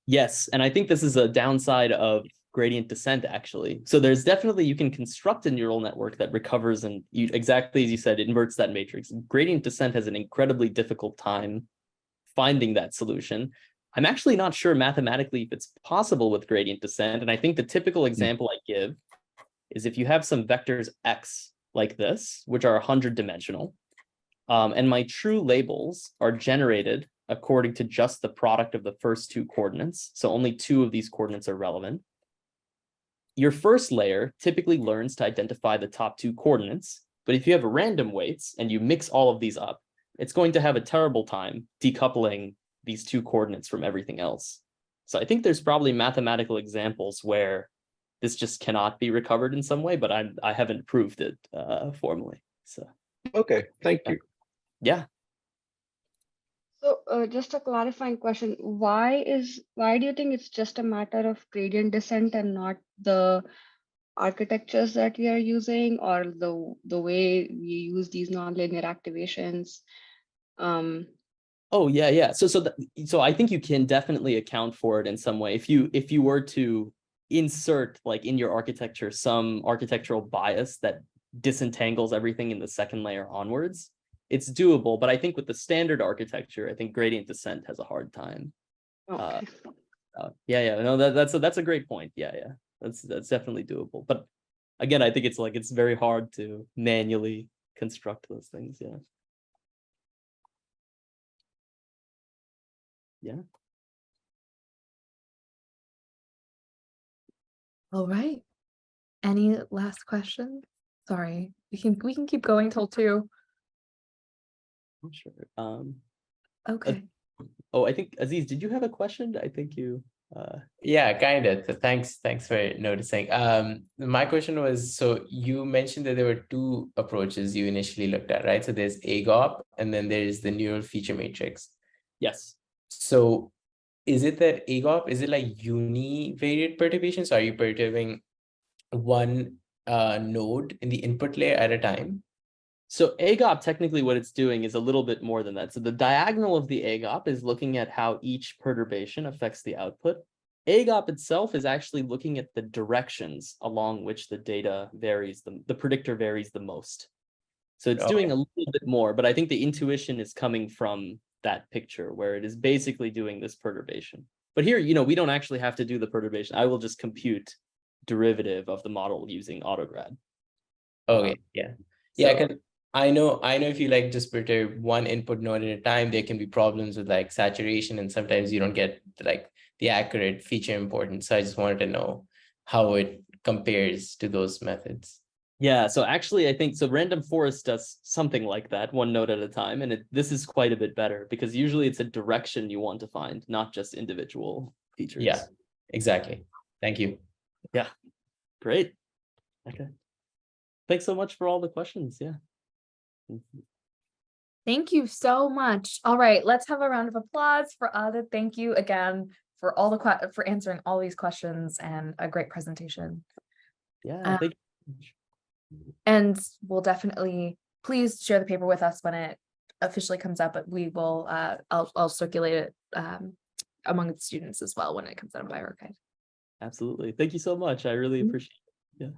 Yes, and I think this is a downside of gradient descent, actually. So there's definitely, you can construct a neural network that recovers and exactly as you said, inverts that matrix. Gradient descent has an incredibly difficult time finding that solution. I'm actually not sure mathematically if it's possible with gradient descent. And I think the typical example I give is if you have some vectors x like this, which are 100-dimensional, and my true labels are generated according to just the product of the first two coordinates. So only two of these coordinates are relevant. Your first layer typically learns to identify the top two coordinates, but if you have random weights and you mix all of these up, it's going to have a terrible time decoupling these two coordinates from everything else. So I think there's probably mathematical examples where this just cannot be recovered in some way, but I haven't proved it formally. So Okay, thank you. yeah. So just a clarifying question, why do you think it's just a matter of gradient descent and not the architectures that we are using, or the way we use these nonlinear activations? Oh yeah. So I think you can definitely account for it in some way. If you were to insert, like, in your architecture some architectural bias that disentangles everything in the second layer onwards, it's doable. But I think with the standard architecture, I think gradient descent has a hard time. Okay. No, that's a great point. Yeah. That's definitely doable. But again, I think it's very hard to manually construct those things. Yeah. Yeah. All right. Any last questions? Sorry, we can keep going till 2. I'm sure. Okay. Oh, I think Aziz, did you have a question? I think you. Yeah, kind of. So thanks for noticing. My question was, so you mentioned that there were 2 approaches you initially looked at, right? So there's AGOP, and then there's the neural feature matrix. Yes. So is it that AGOP, is it like univariate perturbations? So are you perturbing one node in the input layer at a time? So AGOP, technically what it's doing is a little bit more than that. So the diagonal of the AGOP is looking at how each perturbation affects the output. AGOP itself is actually looking at the directions along which the data varies, the predictor varies the most. So it's doing a little bit more, but I think the intuition is coming from that picture where it is basically doing this perturbation. But here, we don't actually have to do the perturbation. I will just compute derivative of the model using AutoGrad. Okay, yeah. Yeah, because I know if you like just perturb one input node at a time, there can be problems with like saturation, and sometimes you don't get like the accurate feature importance. So I just wanted to know how it compares to those methods. Yeah, so actually I think Random Forest does something like that, one node at a time, and this is quite a bit better because usually it's a direction you want to find, not just individual features. Yeah, exactly. Thank you. Yeah, great. Okay. Thanks so much for all the questions. Yeah. Thank you so much. All right, let's have a round of applause for Adit. Thank you again for for answering all these questions and a great presentation. Yeah, thank you. And we'll definitely, please share the paper with us when it officially comes out, but we will, I'll circulate it among the students as well when it comes out of bioarchive. Absolutely. Thank you so much. I really appreciate it. Yeah.